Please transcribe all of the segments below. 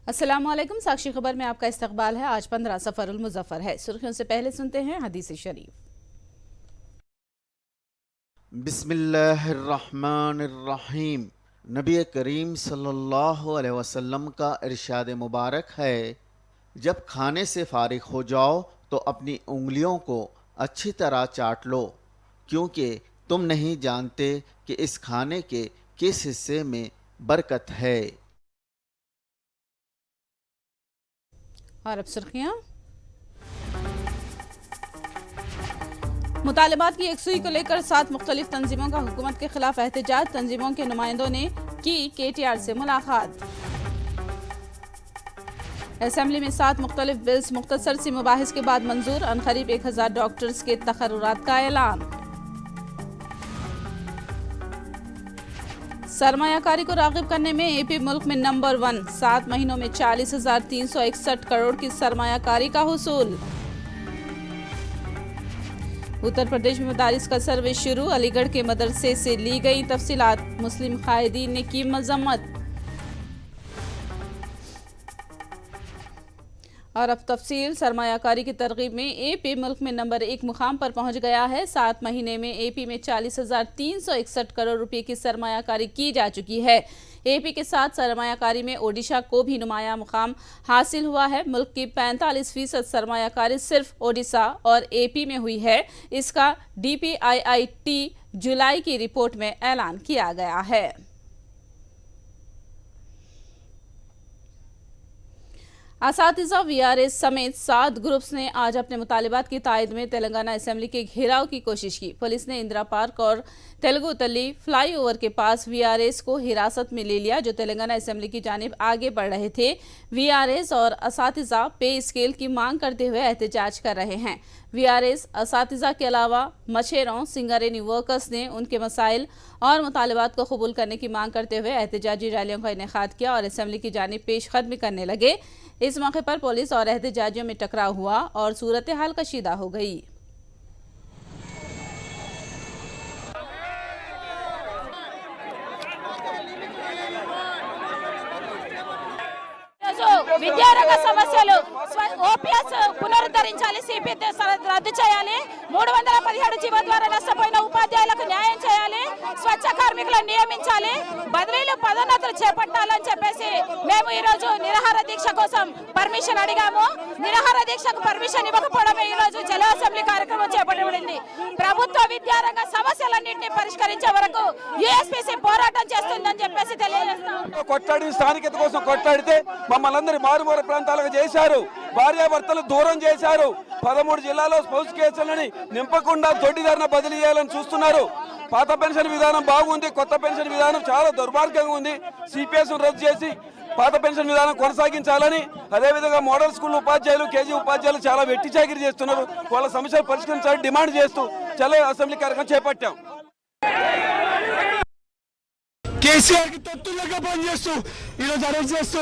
अस्सलाम वालेकुम। साक्षी खबर में आपका इस्तकबाल है। आज 15 सफरुल मुज़फ़्फ़र है। सुर्खियों से पहले सुनते हैं हदीस शरीफ। बिस्मिल्लाहिर्रहमानिर्रहीम। नबी करीम सल्लल्लाहु अलैहि वसल्लम का इरशाद मुबारक है, जब खाने से फारिग हो जाओ तो अपनी उंगलियों को अच्छी तरह चाट लो, क्योंकि तुम नहीं जानते कि इस खाने के किस हिस्से में बरकत है। और अब सुर्खियाँ। मुतालबात की यकसुई को लेकर 7 मुख्तलिफ तंजीमों का हुकूमत के खिलाफ एहतजाज। तंजीमों के नुमाइंदों ने की KTR से मुलाकात। असेंबली में 7 मुख्तलिफ बिल्स मुख्तसर सी मुबाहिस के बाद मंजूर। अनकरीब 1000 डॉक्टर्स के तकर्रुरात का ऐलान। सरमायाकारी को राग़िब करने में AP मुल्क में नंबर 1। 7 महीनों में 40,361 करोड़ की सरमायाकारी का हुसूल। उत्तर प्रदेश में मदारिस का सर्वे शुरू। अलीगढ़ के मदरसे से ली गई तफसीलात। मुस्लिम कायदीन ने की मजम्मत। और अब तफसील। सरमायाकारी की तरगीब में AP मुल्क में नंबर 1 मुकाम पर पहुंच गया है। 7 महीने में AP में 40,361 करोड़ रुपए की सरमायाकारी की जा चुकी है। AP के साथ सरमायाकारी में ओडिशा को भी नुमाया मुकाम हासिल हुआ है। मुल्क की 45% सरमायाकारी सिर्फ ओडिशा और AP में हुई है। इसका DPIIT जुलाई की रिपोर्ट में ऐलान किया गया है। असातिज़ा VRS समेत 7 ग्रुप्स ने आज अपने मुतालिबात की तायद में तेलंगाना असेंबली के घेराव की कोशिश की। पुलिस ने इंदिरा पार्क और तेलुगु तल्ली फ्लाईओवर के पास VRS को हिरासत में ले लिया, जो तेलंगाना असेंबली की जानिब आगे बढ़ रहे थे। VRS और असातिज़ा पे स्केल की मांग करते हुए एहतजाज कर रहे हैं। VRS असातिज़ा के अलावा मछेरों, सिंगरेनी वर्कर्स ने उनके मसाइल और मुतालिबात को कबूल करने की मांग करते हुए एहतजाजी रैलियों का इनेकाद किया और असेंबली की जानिब पेशकदमी करने लगे। इस मौके पर पुलिस और एहतजाजियों में टकराव हुआ और सूरत हाल कशीदा हो गई। విద్యారంగ సమస్యలు OPS పునరుద్ధరించాలి, CPT రద్దు చేయాలి, 317 జీవో ద్వారా నష్టపోయిన ఉపాధ్యాయులకు న్యాయం చేయాలి, స్వచ్ఛ కార్మికులను నియమించాలి, బదిలీలు పదోన్నతులు చేపట్టాలని చెప్పేసి మేము ఈ రోజు నిరాహార దీక్ష కోసం పర్మిషన్ అడిగాము. నిరాహార దీక్షకు పర్మిషన్ ఇవ్వకపోవడమే ఈ రోజు చలో అసెంబ్లీ కార్యక్రమం చేపట్టబడింది. ప్రభుత్వ విద్యారంగ సమస్యలన్నింటినీ పరిష్కరించే వరకు USPC పోరాటం చేస్తుందని చెప్పేసి తెలియజేస్తాం. కొట్లాడి స్థానికత కోసం కొట్లాడితే మమ్మల్ని అందరి మారుమూల ప్రాంతాలకు చేశారు. భార్యాభర్తలు దూరం చేశారు. 13 జిల్లాలో స్పౌస్ కేసులని నింపకుండా దొడ్డిదారిన బదిలీ చేయాలని చూస్తున్నారు. పాత పెన్షన్ విధానం బాగుంది, కొత్త పెన్షన్ విధానం చాలా దుర్మార్గంగా ఉంది. CPS రద్దు చేసి పాత పెన్షన్ విధానం కొనసాగించాలని, అదేవిధంగా మోడల్ స్కూల్ ఉపాధ్యాయులు, KG ఉపాధ్యాయులు చాలా వెట్టి చాకిరీ చేస్తున్నారు. వాళ్ళ సమస్యలు పరిష్కరించాలని డిమాండ్ చేస్తూ చలో అసెంబ్లీ కార్యక్రమం చేపట్టాం. కేసీఆర్ కి తొత్తులుగా పనిచేస్తూ ఈరోజు అరెస్ట్ చేస్తూ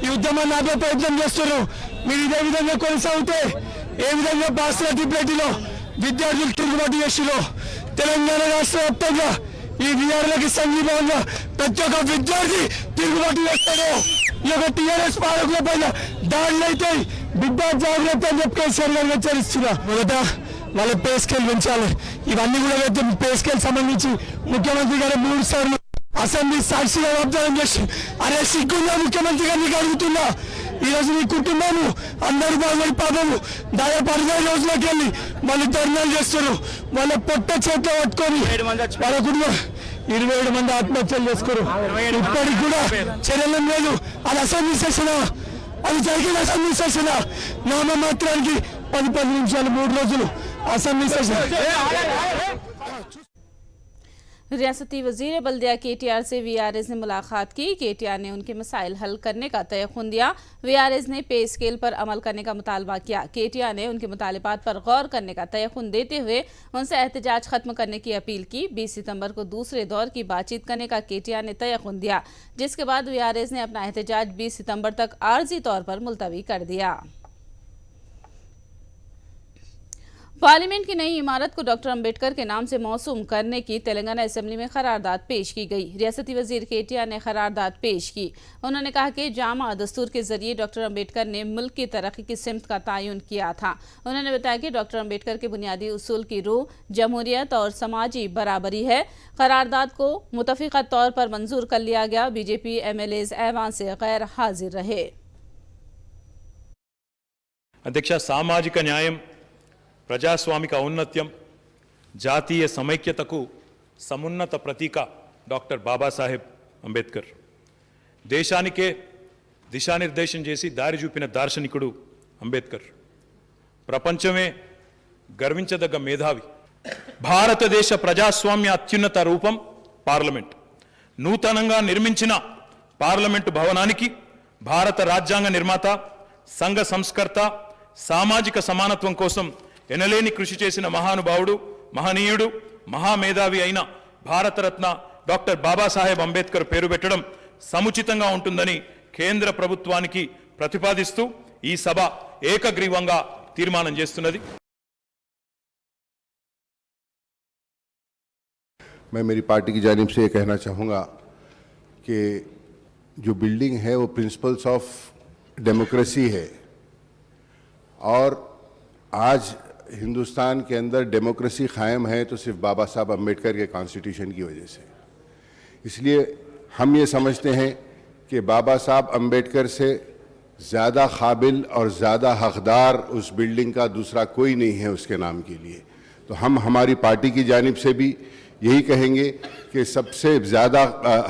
ఈ ఉద్యమాన్ని ఆపే ప్రయత్నం చేస్తున్నారు. మీరు ఇదే విధంగా కొనసాగితే ఏ విధంగా బాస్మతిలో విద్యార్థులు తిరుగుబాటు చేస్తున్నారు. తెలంగాణ రాష్ట్ర వ్యాప్తంగా ఈ విఆర్లకి సంఘీభావంగా ప్రతి ఒక్క విద్యార్థి తిరుగుబాటు చేస్తాడు. ఈ యొక్క TRS పాలకుల పైన దాడులు అయితే బిడ్డ జాగ్రత్త అని చెప్పి కేసీఆర్ గారు హెచ్చరిస్తున్నారు. మొదట వాళ్ళ పే స్కేల్ పెంచాలి. ఇవన్నీ కూడా పే స్కేల్ సంబంధించి ముఖ్యమంత్రి గారు 3 సార్లు అసెంబ్లీ సాక్షిగా వాగ్దానం చేసి, అరే సిగ్గున్నా ముఖ్యమంత్రి గారిని అడుగుతున్నా, ఈరోజు నీ కుటుంబము అందరూ బాగుపడి పాపము దాదాపు 60 రోజులకి వెళ్ళి వాళ్ళు ధర్నాలు చేస్తారు. వాళ్ళ పొట్ట చేతిలో పట్టుకొని వాళ్ళ కుటుంబం 27 మంది ఆత్మహత్యలు చేసుకోరు. ఇప్పటికి కూడా చర్యలు లేదు. అది అసెంబ్లీ సెషన్, అది జరిగిన అసెంబ్లీ సెషన్ నామ మాత్రానికి 10 నిమిషాలు 3 రోజులు అసెంబ్లీ సెషన్. रियासती वजीर बल्दिया KTR से VRS ने मुलाकात की। KTR ने उनके मसाइल हल करने का तयखुन दिया। VRS ने पे स्केल पर अमल करने का मुतालबा किया। KTR ने उनके मुतालिबात पर गौर करने का तयखुन देते हुए उनसे एहतजाज खत्म करने की अपील की। 20 सितंबर को दूसरे दौर की बातचीत करने का KTR ने तयखुन दिया, जिसके बाद VRS ने अपना एहतजाज 20 सितंबर तक आर्जी तौर पर मुलतवी कर दिया। पार्लियामेंट की नई इमारत को डॉक्टर अंबेडकर के नाम से मौसूम करने की तेलंगाना असेंबली में करारदाद पेश की गई। रियासती वजीर केटीआर ने करारदाद पेश की। उन्होंने कहा कि जामा दस्तूर के जरिए डॉक्टर अंबेडकर ने मुल्क की तरक्की की सिमत का तयन किया था। उन्होंने बताया कि डॉक्टर अंबेडकर के बुनियादी उसूल की रूह जमहूरियत और समाजी बराबरी है। करारदाद को मुतफिका तौर पर मंजूर कर लिया गया। बीजेपी एमएलएज ऐवान से गैर हाजिर रहे। अध्यक्ष, सामाजिक न्यायं ప్రజాస్వామిక ఔన్నత్యం జాతీయ సమైక్యతకు సమున్నత ప్రతీక డాక్టర్ బాబాసాహెబ్ అంబేద్కర్. దేశానికే దిశానిర్దేశం చేసి దారి చూపిన దార్శనికుడు అంబేద్కర్. ప్రపంచమే గర్వించదగ్గ మేధావి. భారతదేశ ప్రజాస్వామ్య అత్యున్నత రూపం పార్లమెంట్. నూతనంగా నిర్మించిన పార్లమెంటు భవనానికి భారత రాజ్యాంగ నిర్మాత, సంఘ సంస్కర్త, సామాజిక సమానత్వం కోసం ఎనలేని కృషి చేసిన మహానుభావుడు, మహనీయుడు, మహామేధావి అయిన భారతరత్న డాక్టర్ బాబాసాహెబ్ అంబేద్కర్ పేరు పెట్టడం సముచితంగా ఉంటుందని కేంద్ర ప్రభుత్వానికి ప్రతిపాదిస్తూ ఈ సభ ఏకగ్రీవంగా తీర్మానం చేస్తున్నది. मैं मेरी पार्टी की जानिब से ये कहना चाहूँगा कि जो बिल्डिंग है वो प्रिंसिपल्स ऑफ डेमोक्रेसी है और आज हिंदुस्तान के अंदर डेमोक्रेसी कायम है तो सिर्फ बाबा साहब अम्बेडकर के कॉन्स्टिट्यूशन की वजह से। इसलिए हम ये समझते हैं कि बाबा साहब अम्बेडकर से ज़्यादा काबिल और ज़्यादा हकदार उस बिल्डिंग का दूसरा कोई नहीं है उसके नाम के लिए। तो हम हमारी पार्टी की जानिब से भी यही कहेंगे कि सबसे ज़्यादा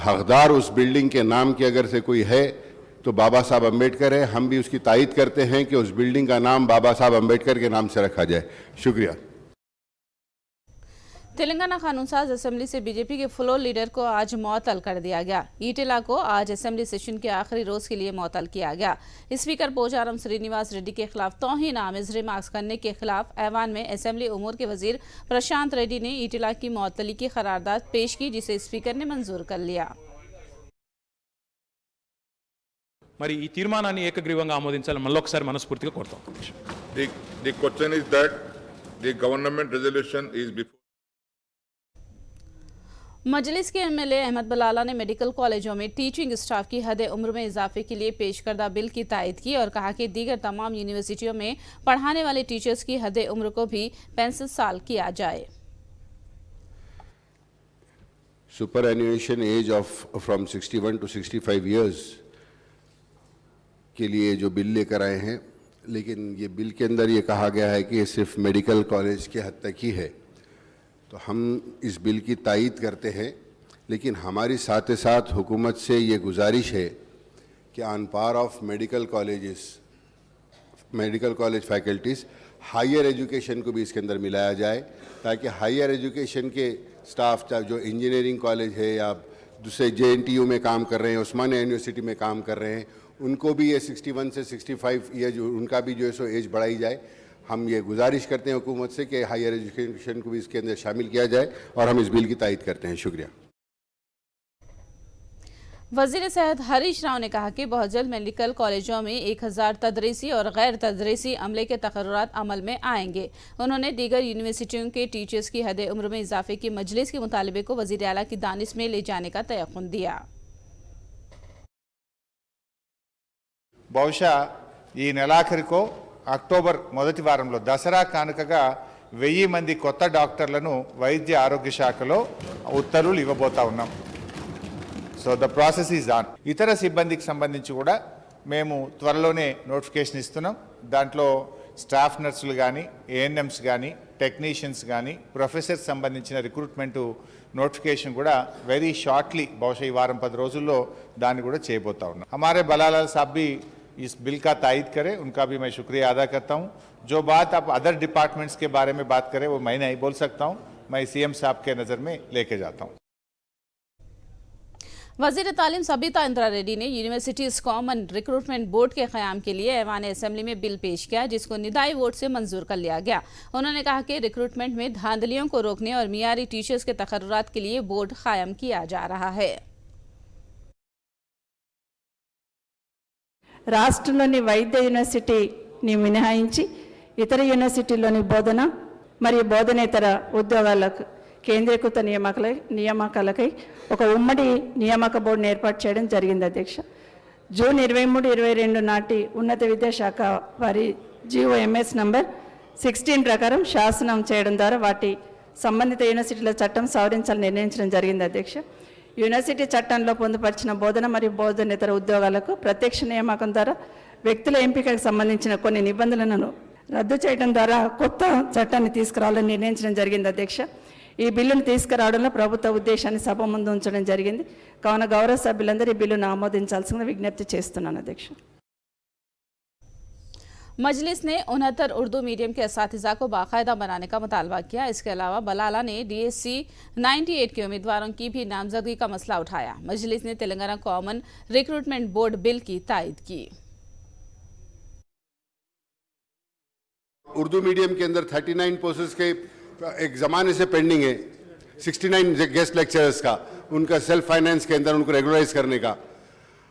हकदार उस बिल्डिंग के नाम के अगर से कोई है तो बाबा साहब अम्बेडकर है। हम भी उसकी तायीद करते हैं कि उस बिल्डिंग का नाम बाबा साहब अम्बेडकर के नाम से रखा जाए। शुक्रिया। तेलंगाना कानून साज असेंबली से बीजेपी के फ्लोर लीडर को आज मुअत्तल कर दिया गया। ईटेला को आज असेंबली सेशन के आखिरी रोज के लिए मुअत्तल किया गया। स्पीकर पोचारम श्रीनिवास रेड्डी के खिलाफ तौहीन आमेज रिमार्क्स करने के खिलाफ ऐवान में असेंबली उमूर के वजीर प्रशांत रेड्डी ने ईटेला की मुअत्तली की करारदाद पेश की, जिसे स्पीकर ने मंजूर कर लिया। మరి ఈ తీర్మానాన్ని ఏకగ్రీవంగా ఆమోదించాలని మళ్ళొకసారి మనస్ఫూర్తిగా కోరుతాం. The question is that the government resolution is before. मजलिस के एमएलए अहमद बलाला ने मेडिकल कॉलेजों में टीचिंग स्टाफ की हद उम्र में इजाफे के लिए पेश करदा बिल की तायद की और कहा कि दीगर तमाम यूनिवर्सिटियों में पढ़ाने वाले टीचर्स की हद उम्र को भी 65 साल किया जाए। Superannuation age of from 61 to 65 years के लिए जो बिल लेकर आए हैं, लेकिन ये बिल के अंदर ये कहा गया है कि ये सिर्फ मेडिकल कॉलेज के हद तक ही है। तो हम इस बिल की तायीद करते हैं, लेकिन हमारी साथ साथ हुकूमत से ये गुजारिश है कि on par of medical college faculties higher education को भी इसके अंदर मिलाया जाए, ताकि हायर एजुकेशन के स्टाफ जो इंजीनियरिंग कॉलेज है या दूसरे JNTU में काम कर रहे हैं, उस्मानिया यूनिवर्सिटी में काम कर रहे हैं, उनको भी ये 61 से 65 ईयर उनका भी जो है सो एज बढ़ाई जाए। हम ये गुजारिश करते हैं हुकूमत से कि हायर एजुकेशन को भी इसके अंदर शामिल किया जाए और हम इस बिल की तायीद करते हैं। शुक्रिया। वजीर सेहत हरीश राव ने कहा कि बहुत जल्द मेडिकल कॉलेजों में 1000 तदरीसी और गैर तदरीसी अमले के तकर्रुरात अमल में आएंगे। उन्होंने दीगर यूनिवर्सिटियों के टीचर्स की हद उम्र में इजाफे की मजलिस के मुतालबे को वजीर आला की दानिश में ले जाने का तयक़ुन दिया। బహుశా ఈ నెలాఖరుకో అక్టోబర్ మొదటి వారంలో దసరా కానుకగా 1000 మంది కొత్త డాక్టర్లను వైద్య ఆరోగ్య శాఖలో ఉత్తర్వులు ఇవ్వబోతా ఉన్నాం. So the process is on. ఇతర సిబ్బందికి సంబంధించి కూడా మేము త్వరలోనే నోటిఫికేషన్ ఇస్తున్నాం. దాంట్లో స్టాఫ్ నర్సులు కానీ, ANMs కానీ, టెక్నీషియన్స్ కానీ, ప్రొఫెసర్స్ సంబంధించిన రిక్రూట్మెంట్ నోటిఫికేషన్ కూడా వెరీ షార్ట్లీ బహుశా ఈ వారం 10 రోజుల్లో దాన్ని కూడా చేయబోతా ఉన్నాం. हमारे बलालाल साहब भी इस बिल का तायद करें, उनका भी मैं शुक्रिया अदा करता हूं। जो बात आप अदर डिपार्टमेंट्स के बारे में बात करें वो मैं नहीं बोल सकता हूं, मैं CM साहब के नज़र में लेके जाता हूं। वजीर तालीम सबिता इंदिरा रेड्डी ने यूनिवर्सिटीज कॉमन रिक्रूटमेंट बोर्ड के क़याम के लिए ऐवान असेंबली में बिल पेश किया, जिसको निदाई वोट से मंजूर कर लिया गया। उन्होंने कहा कि रिक्रूटमेंट में धांधलियों को रोकने और मियारी टीचर्स के तकर्रुरात के लिए बोर्ड कायम किया जा रहा है। రాష్ట్రంలోని వైద్య యూనివర్సిటీని మినహాయించి ఇతర యూనివర్సిటీల్లోని బోధన మరియు బోధనేతర ఉద్యోగాలకు కేంద్రీకృత నియామకాలకై ఒక ఉమ్మడి నియామక బోర్డును ఏర్పాటు చేయడం జరిగింది అధ్యక్ష. జూన్ 23-22 నాటి ఉన్నత విద్యాశాఖ వారి GOMS నంబర్ 16 ప్రకారం శాసనం చేయడం ద్వారా వాటి సంబంధిత యూనివర్సిటీల చట్టం సవరించాలని నిర్ణయించడం జరిగింది అధ్యక్ష. యూనివర్సిటీ చట్టంలో పొందుపరిచిన బోధన మరియు బోధనేతర ఉద్యోగాలకు ప్రత్యక్ష నియామకం ద్వారా వ్యక్తుల ఎంపికకు సంబంధించిన కొన్ని నిబంధనలను రద్దు చేయడం ద్వారా కొత్త చట్టాన్ని తీసుకురావాలని నిర్ణయించడం జరిగింది అధ్యక్ష. ఈ బిల్లును తీసుకురావడంలో ప్రభుత్వ ఉద్దేశాన్ని సభ ముందు ఉంచడం జరిగింది. కావున గౌరవ సభ్యులందరూ ఈ బిల్లును ఆమోదించాల్సిందిగా విజ్ఞప్తి చేస్తున్నాను అధ్యక్ష. मजलिस ने 69 उर्दू मीडियम के असातिज़ा को बाकायदा बनाने का मुतालबा किया। इसके अलावा बलाला ने DSC 98 के उम्मीदवारों की भी नामजदगी का मसला उठाया। मजलिस ने Telangana common recruitment board bill की तायद की। उर्दू मीडियम के अंदर 39 पोस्ट्स के एक ज़माने से पेंडिंग है, 69 गेस्ट लेक्चरर्स का, उनका सेल्फ फाइनेंस के अंदर उनको रेगुलराइज करने का,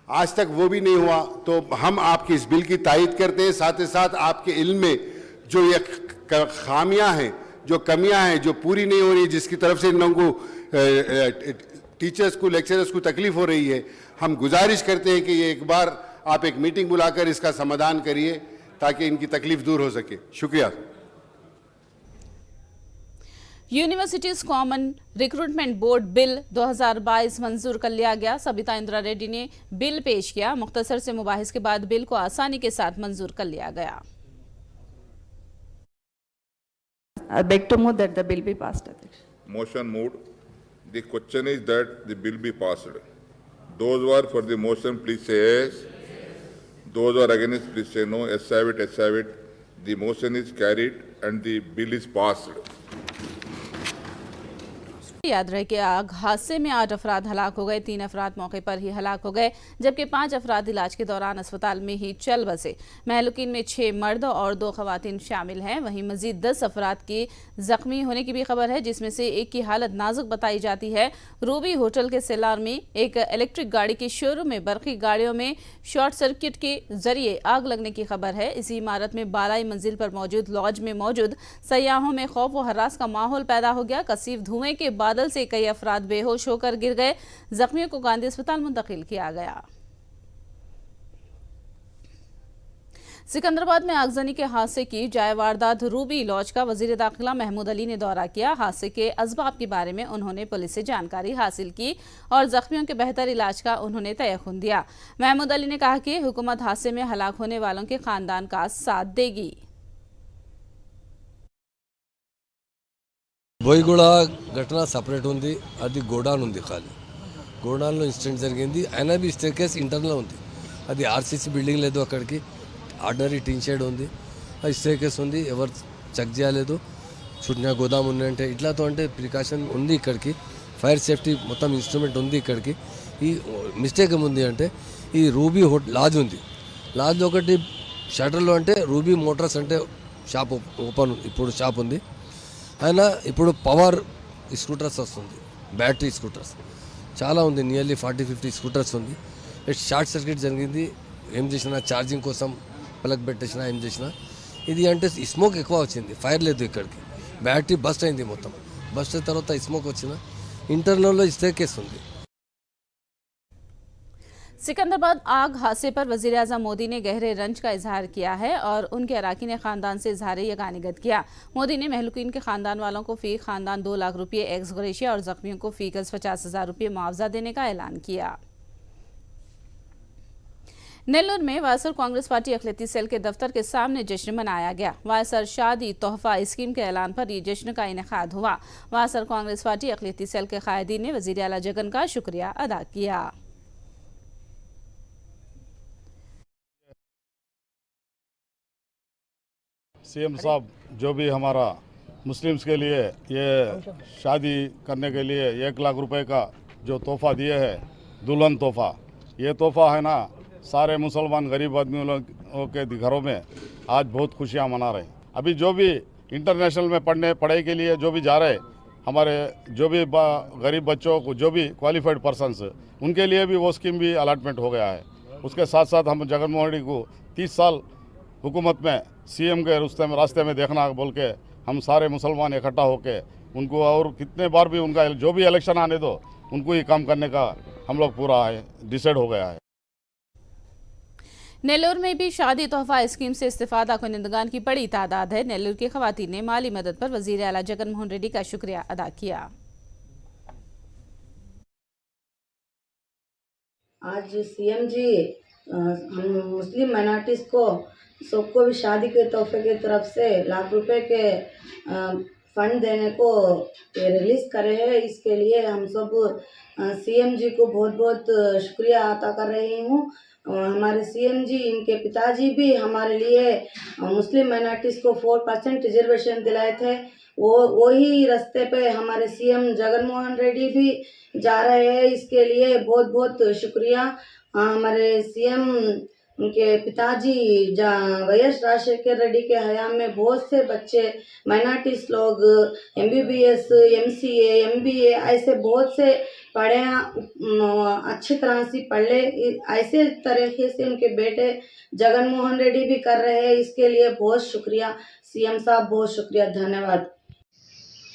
आज तक वो भी नहीं हुआ। तो हम आपकी इस बिल की तायद करते हैं। साथ ही साथ आपके इल्म में जो ये खामियां हैं, जो कमियां हैं, जो पूरी नहीं हो रही, जिसकी तरफ से इन लोगों को टीचर्स को, लेक्चरर्स को तकलीफ हो रही है, हम गुजारिश करते हैं कि ये एक बार आप एक मीटिंग बुलाकर इसका समाधान करिए ताकि इनकी तकलीफ दूर हो सके। शुक्रिया। Universities common recruitment board bill 2022 मंजूर कर लिया गया। सबिता इंदिरा रेड्डी ने बिल पेश किया। मुख्तसर से मुबाहिस के बाद बिल को आसानी के साथ मंजूर कर लिया गया। I beg to move that the bill be passed. Motion moved. The question is that the bill be passed. Those who are for the motion, please say yes. Those who are against, please say no. Yes, have it, yes, have it. The motion is carried and the bill is passed. याद रहे कि आग हादसे में 8 अफराद हलाक हो गए। 3 अफराद मौके पर ही हलाक हो गए, जबकि 5 अफराद इलाज के दौरान अस्पताल में ही चल बसे। महलुकीन में 6 मर्द और 2 खवातीन शामिल हैं। वहीं मजीद 10 अफराद के जख्मी होने की भी खबर है, जिसमें से एक की हालत नाजुक बताई जाती है। रूबी होटल के सेलार में एक इलेक्ट्रिक गाड़ी के शोरूम में बरकी गाड़ियों में शॉर्ट सर्किट के जरिए आग लगने की खबर है। इसी इमारत में बालाई मंजिल पर मौजूद लॉज में मौजूद सयाहों में खौफ व हरास का माहौल पैदा हो गया। कसीफ धुएं के बादल से कई अफराद बेहोश होकर गिर गए। जख्मियों को गांधी अस्पताल मुंतकिल किया गया। सिकंदराबाद में आगजनी के हादसे की जाए वारदात रूबी लॉज का वजीर दाखिला महमूद अली ने दौरा किया। हादसे के असबाब के बारे में उन्होंने पुलिस से जानकारी हासिल की और जख्मियों के बेहतर इलाज का उन्होंने तयखुन दिया। महमूद अली ने कहा कि हुकूमत हादसे में हलाक होने वालों के खानदान का साथ देगी। బోయిగూడ ఘటన సపరేట్ ఉంది, అది గోడాన్ ఉంది. ఖాళీ గోడాన్లో ఇన్సిడెంట్ జరిగింది. అయినా బి స్టే కేస్ ఇంటర్నల్ ఉంది. అది ఆర్సీసీ బిల్డింగ్ లేదు, అక్కడికి ఆర్డినరీ టీన్ షెడ్ ఉంది. అది స్టే కేస్ ఉంది, ఎవరు చెక్ చేయలేదు. చుట్టిన గోదాం ఉందంటే ఇట్లాతో అంటే ప్రికాషన్ ఉంది. ఇక్కడికి ఫైర్ సేఫ్టీ మొత్తం ఇన్స్ట్రుమెంట్ ఉంది. ఇక్కడికి ఈ మిస్టేక్ ఏముంది అంటే ఈ రూబీ లాజ్ ఉంది. లాజ్లో ఒకటి షటర్లో అంటే రూబీ మోటార్స్ అంటే షాప్ ఓపెన్, ఇప్పుడు షాప్ ఉంది. అయినా ఇప్పుడు పవర్ స్కూటర్స్ వస్తుంది, బ్యాటరీ స్కూటర్స్ చాలా ఉంది. నియర్లీ 40-50 స్కూటర్స్ ఉంది. షార్ట్ సర్క్యూట్ జరిగింది. ఏం చేసినా ఛార్జింగ్ కోసం ప్లగ్ పెట్టేసినా ఏం చేసినా ఇది అంటే స్మోక్ ఎక్కువ వచ్చింది. ఫైర్ లేదు. ఇక్కడికి బ్యాటరీ బస్ట్ అయింది. మొత్తం బస్ట్ అయిన తర్వాత స్మోక్ వచ్చిన ఇంటర్నల్లో స్టే కేసు ఉంది. सिकंदराबाद आग हादसे पर वजीर आज़म मोदी ने गहरे रंज का इजहार किया है और उनके अराकीन खानदान से इजहार यगानिगत किया। मोदी ने महलुकीन के खानदान वालों को फी खानदान 2 लाख रुपये एक्स ग्रेशिया और जख्मियों को फी गज 50,000 रुपये मुआवजा देने का ऐलान किया। नेल्लोर में वायएसआर कांग्रेस पार्टी अखिलेती सेल के दफ्तर के सामने जश्न मनाया गया। वायएसआर शादी तोहफा स्कीम के ऐलान पर यह जश्न का इनेकाद हुआ। वायएसआर कांग्रेस पार्टी अखिलेती सेल के कायदीन ने वजीर आला जगन का शुक्रिया अदा किया। सीएम साहब जो भी हमारा मुस्लिम्स के लिए ये शादी करने के लिए 1 लाख रुपए का जो तोहफा दिए है, दुल्हन तोहफा, ये तोहफा है ना, सारे मुसलमान गरीब आदमियों के घरों में आज बहुत खुशियां मना रहे हैं। अभी जो भी इंटरनेशनल में पढ़ाई के लिए जो भी जा रहे, हमारे जो भी गरीब बच्चों को, जो भी क्वालिफाइड पर्सनस, उनके लिए भी वो स्कीम भी अलॉटमेंट हो गया है। उसके साथ साथ हम जगनमोहन रेड्डी को 30 साल हुकूमत में सीएम के रास्ते में देखना बोल के हम सारे मुसलमान इकट्ठा होके उनको, और कितने बार भी उनका जो भी इलेक्शन आने दो, उनको ही काम करने का हम लोग पूरा डिसाइड हो गया है। नेल्लोर में भी शादी तोहफा स्कीम से इस्तिफादा कुनिंदगान की बड़ी तादाद है। नेल्लोर की खवातीन ने माली मदद पर वजीर आला जगन मोहन रेड्डी का शुक्रिया अदा किया। आज सीएम जी हम मुस्लिम माइनॉरिटीज़ को सबको भी शादी के तोहफे की तरफ से लाख रुपए के फंड देने को रिलीज़ करे हैं। इसके लिए हम सब सीएम जी को बहुत बहुत शुक्रिया अदा कर रही हूँ। हमारे सीएम जी, इनके पिताजी भी हमारे लिए मुस्लिम माइनॉरिटीज़ को 4% रिजर्वेशन दिलाए थे। वही रास्ते पे हमारे सीएम जगन मोहन रेड्डी भी जा रहे हैं। इसके लिए बहुत बहुत शुक्रिया। हमारे सीएम, उनके पिताजी वैएस राजशेखर रेड्डी के हयाम में बहुत से बच्चे माइनॉरिटीज़ लोग MBBS, MCA, MBA ऐसे बहुत से पढ़े, अच्छी तरह से पढ़ ले। ऐसे तरीके से उनके बेटे जगन मोहन रेड्डी भी कर रहे हैं। इसके लिए बहुत शुक्रिया सीएम साहब, बहुत शुक्रिया, धन्यवाद।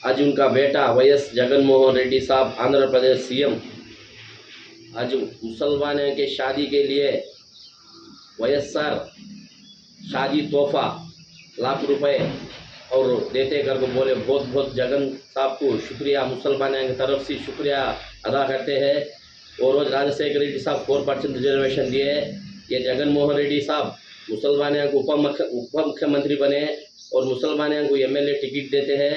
आज उनका बेटा वैएस जगन मोहन रेड्डी साहब आंध्र प्रदेश सीएम आज मुसलमानों के शादी के लिए वैएसआर शादी तोहफा लाख रुपए और देते कर को बोले। बहुत बहुत जगन साहब को शुक्रिया, मुसलमानों की तरफ से शुक्रिया अदा करते हैं। और रोज राजशेखर रेड्डी साहब 4% रिजर्वेशन दिए। ये जगन मोहन रेड्डी साहब मुसलमानों को उप मुख्यमंत्री बने और मुसलमानों को MLA टिकट देते हैं,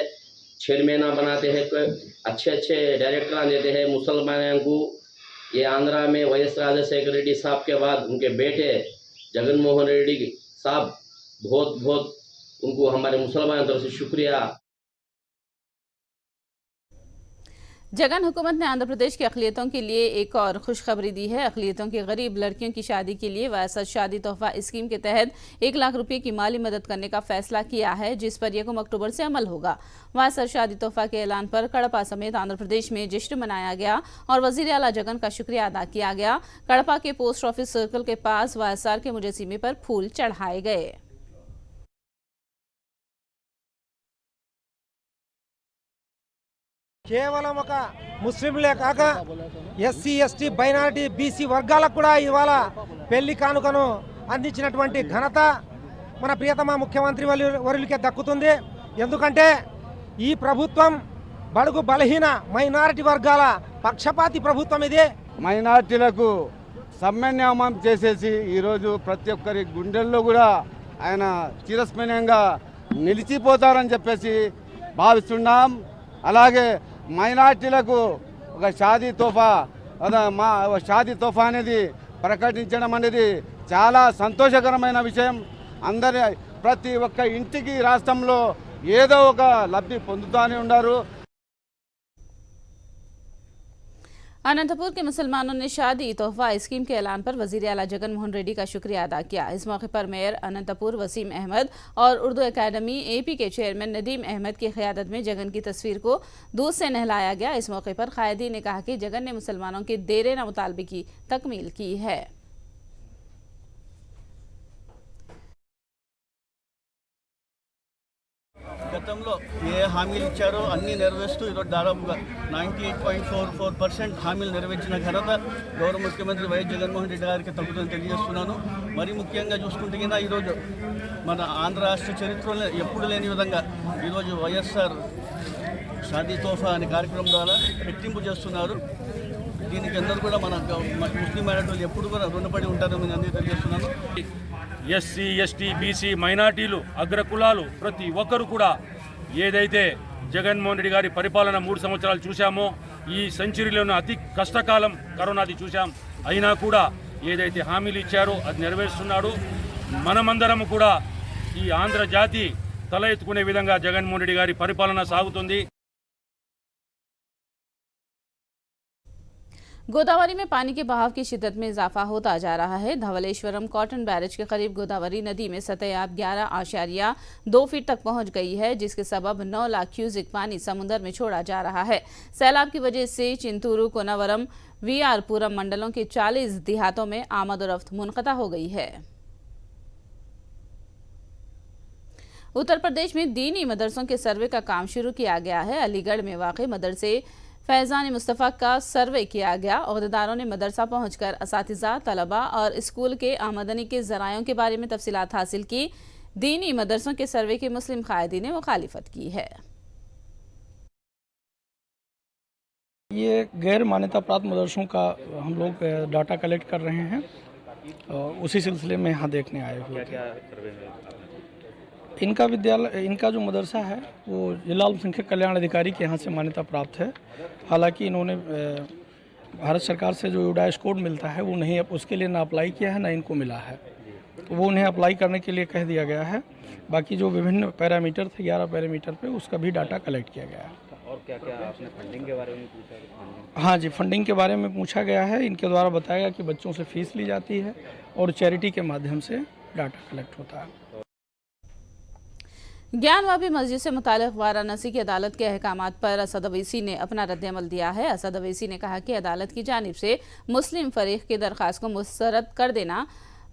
चेयरमैन बनाते हैं, अच्छे अच्छे डायरेक्टर देते हैं मुसलमानों को। ये आंध्रा में वैएस राजशेखर रेड्डी साहब के बाद उनके बेटे जगन मोहन रेड्डी साहब बहुत बहुत उनको हमारे मुसलमानों तरफ से शुक्रिया। जगन हुकूमत ने आंध्र प्रदेश की अक़लियतों के लिए एक और खुशखबरी दी है। अक़लियतों की गरीब लड़कियों की शादी के लिए वैसा शादी तोहफा स्कीम के तहत 1 लाख रुपए की माली मदद करने का फैसला किया है, जिस पर 1 अक्टूबर से अमल होगा। वैसा शादी तोहफा के ऐलान पर कड़पा समेत आंध्र प्रदेश में जश्न मनाया गया और वजीर आला जगन का शुक्रिया अदा किया गया। कड़पा के पोस्ट ऑफिस सर्कल के पास वायएसआर के मुजस्सिमे पर फूल चढ़ाए गए। కేవలం ఒక ముస్లింలే కాక SC, ST, మైనారిటీ, BC వర్గాలకు కూడా ఇవాళ పెళ్లి కానుకను అందించినటువంటి ఘనత మన ప్రియతమ ముఖ్యమంత్రి వర్యులకే దక్కుతుంది. ఎందుకంటే ఈ ప్రభుత్వం బడుగు బలహీన మైనారిటీ వర్గాల పక్షపాతి ప్రభుత్వం ఇది. మైనారిటీలకు సమన్వయం చేసేసి ఈరోజు ప్రతి ఒక్కరి గుండెల్లో కూడా ఆయన చిరస్మరణీయంగా నిలిచిపోతారని చెప్పేసి భావిస్తున్నాం. అలాగే మైనార్టీలకు ఒక షాదీ తోఫా అనేది ప్రకటించడం అనేది చాలా సంతోషకరమైన విషయం. అందరి ప్రతి ఒక్క ఇంటికి రాష్ట్రంలో ఏదో ఒక లబ్ధి పొందుతూనే ఉన్నారు. अनंतपुर के मुसलमानों ने शादी तोहफा स्कीम के ऐलान पर वजीर आला जगन मोहन रेड्डी का शुक्रिया अदा किया। इस मौके पर मेयर अनंतपुर वसीम अहमद और उर्दू एकेडमी AP के चेयरमैन नदीम अहमद की क़यादत में जगन की तस्वीर को दूध से नहलाया गया। इस मौके पर कायदी ने कहा कि जगन ने मुसलमानों के देर न मुतालबे की तकमील की है। గతంలో ఏ హామీలు ఇచ్చారో అన్నీ నెరవేరుస్తూ ఈరోజు దాదాపుగా 98.44% హామీలు నెరవేర్చిన ఘనత గౌరవ ముఖ్యమంత్రి వైఎస్ జగన్మోహన్ రెడ్డి గారికి తగ్గుతుందని తెలియజేస్తున్నాను. మరి ముఖ్యంగా చూసుకుంటే కింద ఈరోజు మన ఆంధ్ర రాష్ట్ర చరిత్రలో ఎప్పుడు లేని విధంగా ఈరోజు వైఎస్ఆర్ షాదీ తోఫా అనే కార్యక్రమం ద్వారా రెట్టింపు చేస్తున్నారు. దీనికి అందరూ కూడా మన ముస్లిం మైనారిటీలు ఎప్పుడు కూడా రుణపడి ఉంటారని నేను అందరికీ తెలియజేస్తున్నాను. SC, ST, BC మైనార్టీలు, అగ్రకులాలు ప్రతి ఒక్కరు కూడా ఏదైతే జగన్మోహన్ రెడ్డి గారి పరిపాలన 3 సంవత్సరాలు చూశామో, ఈ సెంచరీలోని అతి కష్టకాలం కరోనాది చూశాం. అయినా కూడా ఏదైతే హామీలు ఇచ్చారో అది నెరవేరుస్తున్నాడు. మనమందరం కూడా ఈ ఆంధ్ర జాతి తల ఎత్తుకునే విధంగా జగన్మోహన్ రెడ్డి గారి పరిపాలన సాగుతుంది. गोदावरी में पानी के बहाव की शिद्दत में इजाफा होता जा रहा है। धवलेश्वरम कॉटन बैरेज के करीब गोदावरी नदी में सतह 11.2 फीट तक पहुंच गई है, जिसके सबब 9 लाख क्यूसिक पानी समुद्र में छोड़ा जा रहा है। सैलाब की वजह से चिंतूरू, कोनावरम, VRपुरम मंडलों के 40 देहातों में आमद और रफ्त मुनक़ता हो गई है। उत्तर प्रदेश में दीनी मदरसों के सर्वे का काम शुरू किया गया है। अलीगढ़ में वाक़ई मदरसे फैज़ान मुस्तफ़ा का सर्वे किया गया। अहदेदारों ने मदरसा पहुंचकर असातिज़ा, तलबा और स्कूल के आमदनी के ज़रायों के बारे में तफसीलात हासिल की। दीनी मदरसों के सर्वे की मुस्लिम कायदीन ने मुखालिफत की है। ये गैर मान्यता प्राप्त मदरसों का हम लोग डाटा कलेक्ट कर रहे हैं और उसी सिलसिले में यहाँ देखने आए हुए थे। इनका विद्यालय, इनका जो मदरसा है वो जिला अल्पसंख्यक कल्याण अधिकारी के यहाँ से मान्यता प्राप्त है। हालांकि इन्होंने भारत सरकार से जो यूडाइस कोड मिलता है वो नहीं, उसके लिए ना अप्लाई किया है ना इनको मिला है, तो वो उन्हें अप्लाई करने के लिए कह दिया गया है। बाकी जो विभिन्न पैरामीटर थे 11 पैरामीटर पे उसका भी डाटा कलेक्ट किया गया है। और क्या क्या आपने फंडिंग के बारे में पूछा? हाँ जी, फंडिंग के बारे में पूछा गया है। इनके द्वारा बताया गया कि बच्चों से फीस ली जाती है और चैरिटी के माध्यम से डाटा कलेक्ट होता है। ज्ञानवापी मस्जिद से मुतालिक वाराणसी की अदालत के अहकामात पर असद अवैसी ने अपना रद्द-ए-अमल दिया है। असद अवैसी ने कहा कि अदालत की जानिब से मुस्लिम फरीक की दरख्वास्त को मुस्तरद कर देना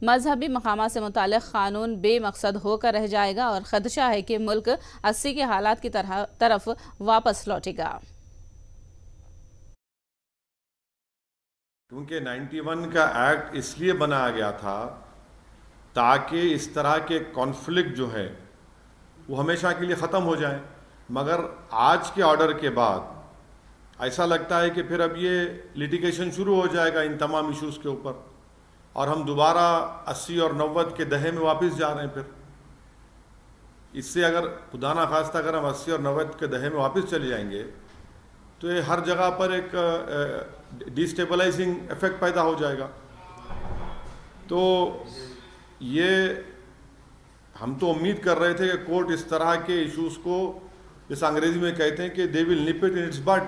मजहबी मकामात से मुतालिक कानून बेमकसद होकर रह जाएगा और खदशा है कि मुल्क 80 के हालात की तरफ वापस लौटेगा। क्योंकि 91 का एक्ट इसलिए बनाया गया था ताकि इस तरह के कॉन्फ्लिक्ट जो है वो हमेशा के लिए ख़त्म हो जाए, मगर आज के ऑर्डर के बाद ऐसा लगता है कि फिर अब ये लिटिगेशन शुरू हो जाएगा इन तमाम इश्यूज़ के ऊपर और हम दोबारा 80 और 90 के दहे में वापस जा रहे हैं। फिर इससे अगर खुदा ना खास्ता अगर हम 80 और 90 के दहे में वापस चले जाएंगे तो ये हर जगह पर एक डिस्टेबलाइजिंग इफेक्ट पैदा हो जाएगा। तो ये हम तो उम्मीद कर रहे थे कि कोर्ट इस तरह के इश्यूज़ को, जैसे अंग्रेजी में कहते हैं कि they will nib it in its but,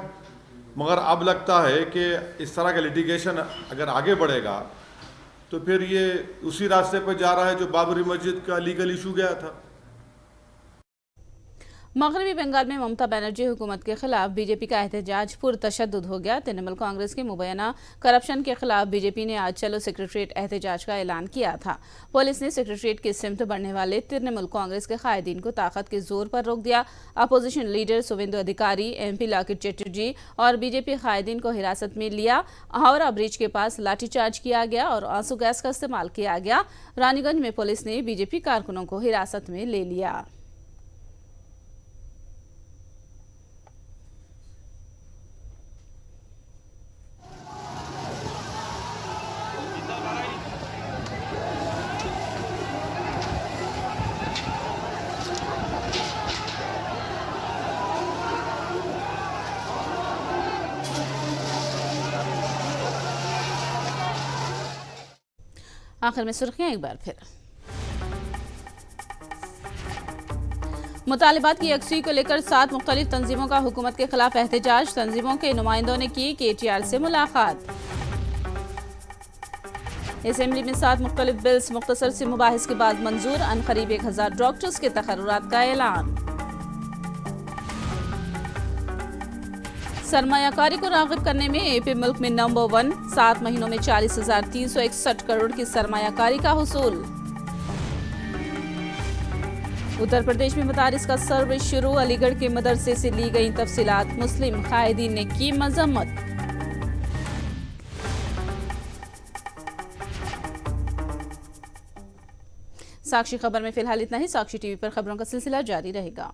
मगर अब लगता है कि इस तरह का लिटिगेशन अगर आगे बढ़ेगा तो फिर ये उसी रास्ते पर जा रहा है जो बाबरी मस्जिद का लीगल इशू गया था। मगरबी बंगाल में ममता बनर्जी हुकूमत के खिलाफ बीजेपी का एहतजाज पुरतशद्दुद हो गया। तृणमूल कांग्रेस के मुबैना करप्शन के खिलाफ बीजेपी ने आज चलो सेक्रेटरीट एहतजाज का ऐलान किया था। पुलिस ने सेक्रेटरीट की सिमत बढ़ने वाले तृणमूल कांग्रेस के कायदीन को ताकत के जोर पर रोक दिया। अपोजिशन लीडर शुवेंदु अधिकारी, MP लॉकेट चटर्जी और बीजेपी कायदीन को हिरासत में लिया। हावड़ा ब्रिज के पास लाठीचार्ज किया गया और आंसू गैस का इस्तेमाल किया गया। रानीगंज में पुलिस ने बीजेपी कारकुनों को हिरासत में ले लिया। आखिर में सुर्खियां एक बार फिर। मुतालिबात की यकसुई को लेकर 7 मुख्तलिफ तंजीमों का हुकूमत के खिलाफ एहतजाज। तंजीमों के नुमाइंदों ने की KTR से मुलाकात। असेंबली में 7 मुख्तलिफ बिल्स मुख्तसर से मुबाहिस के बाद मंजूर। अनकरीब 1000 डॉक्टर्स के तकर्रुरात का ऐलान। सरमायाकारी को राग़िब करने में AP मुल्क में नंबर 1। 7 महीनों में 40,361 करोड़ की सरमायाकारी का हुसूल। उत्तर प्रदेश में मदारिस का सर्वे शुरू। अलीगढ़ के मदरसे से ली गई तफसीलात। मुस्लिम कायदीन ने की मजम्मत। साक्षी खबर में फिलहाल इतना ही। साक्षी TV पर खबरों का सिलसिला जारी रहेगा।